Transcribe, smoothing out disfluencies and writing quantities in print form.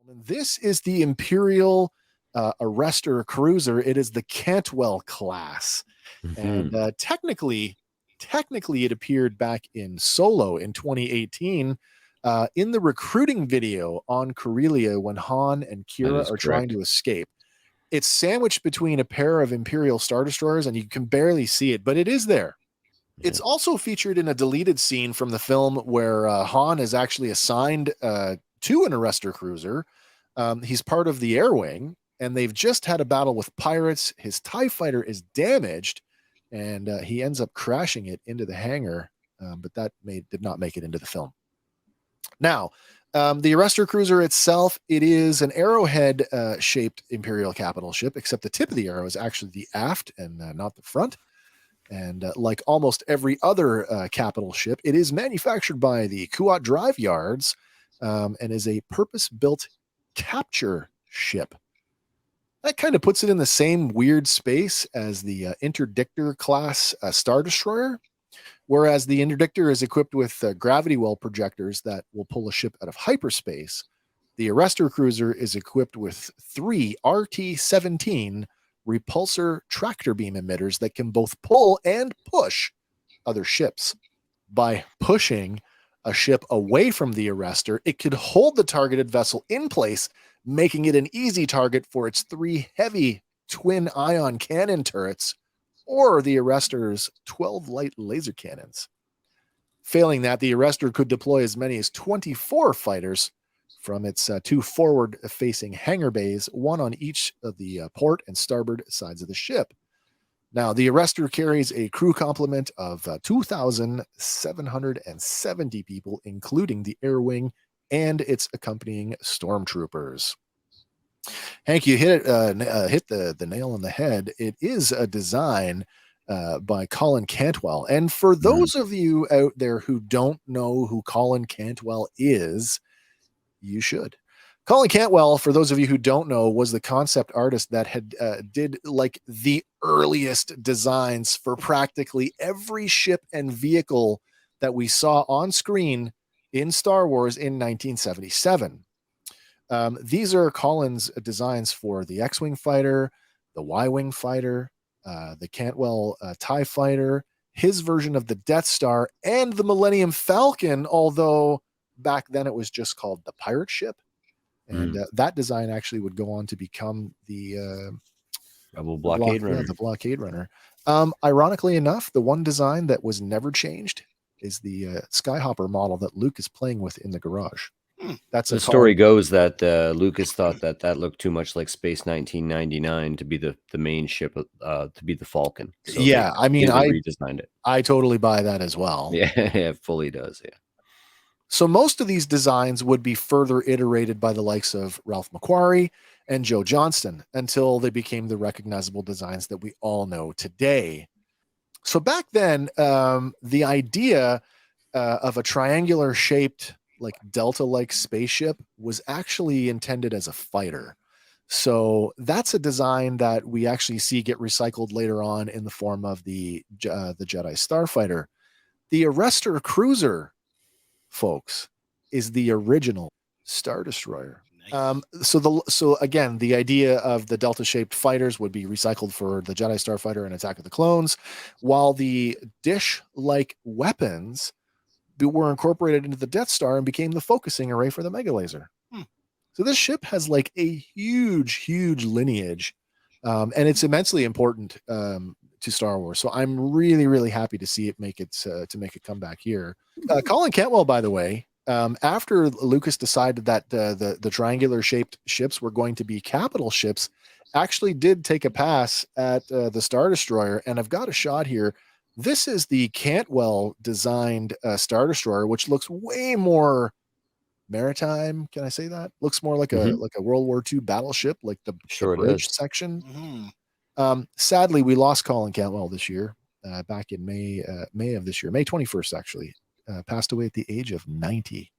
This is the Imperial Arrestor cruiser. It is the Cantwell class. And technically, it appeared back in Solo in 2018 in the recruiting video on Corellia when Han and Kira are trying to escape. It's sandwiched between a pair of Imperial Star Destroyers, and you can barely see it, but it is there. It's also featured in a deleted scene from the film where Han is actually assigned to an Arrestor cruiser. He's part of the Air Wing, and they've just had a battle with pirates. His TIE fighter is damaged, and he ends up crashing it into the hangar, but that did not make it into the film. Now, the Arrestor cruiser itself, it is an arrowhead-shaped Imperial capital ship, except the tip of the arrow is actually the aft and not the front. And like almost every other capital ship, it is manufactured by the Kuat Drive Yards and is a purpose-built capture ship. That kind of puts it in the same weird space as the Interdictor class Star Destroyer, whereas the Interdictor is equipped with gravity well projectors that will pull a ship out of hyperspace. The Arrestor cruiser is equipped with 3 RT-17 repulsor tractor beam emitters that can both pull and push other ships. By pushing a ship away from the Arrestor, it could hold the targeted vessel in place, making it an easy target for its 3 heavy twin ion cannon turrets or the Arrestor's 12 light laser cannons. Failing that, the Arrestor could deploy as many as 24 fighters from its 2 forward-facing hangar bays, 1 on each of the port and starboard sides of the ship. Now, the Arrestor carries a crew complement of 2,770 people, including the Air Wing and its accompanying stormtroopers. Hank, you hit the nail on the head. It is a design by Colin Cantwell. And for those of you out there who don't know who Colin Cantwell is, you should. Colin Cantwell, for those of you who don't know, was the concept artist that had did like the earliest designs for practically every ship and vehicle that we saw on screen in Star Wars in 1977. These are Colin's designs for the X-Wing fighter, the Y-Wing fighter, the Cantwell TIE fighter, his version of the Death Star, and the Millennium Falcon, although back then it was just called the pirate ship. And that design actually would go on to become the Rebel Blockade Runner. Yeah, the Blockade Runner. Ironically enough, the one design that was never changed is the Skyhopper model that Luke is playing with in the garage. That's the story goes that Lucas thought that looked too much like Space 1999 to be the main ship, to be the Falcon. So yeah, I mean, I redesigned it. I totally buy that as well. Yeah, it fully does. Yeah. So most of these designs would be further iterated by the likes of Ralph McQuarrie and Joe Johnston until they became the recognizable designs that we all know today. So back then, the idea of a triangular shaped, like Delta-like spaceship was actually intended as a fighter. So that's a design that we actually see get recycled later on in the form of the Jedi Starfighter. The Arrestor cruiser, folks, is the original Star Destroyer. Nice. So again, the idea of the Delta-shaped fighters would be recycled for the Jedi Starfighter and Attack of the Clones, while the dish-like weapons were incorporated into the Death Star and became the focusing array for the Mega Laser. So this ship has like a huge lineage, and it's immensely important to Star Wars. So I'm really happy to see it make a comeback here. Colin Cantwell, by the way, after Lucas decided that the triangular shaped ships were going to be capital ships, actually did take a pass at the Star Destroyer, and I've got a shot here. This is the Cantwell designed Star Destroyer, which looks way more maritime. Can I say that? Looks more like a World War II battleship, like the bridge section. Sadly, we lost Colin Cantwell this year, back in May of this year, May 21st, actually. Passed away at the age of 90.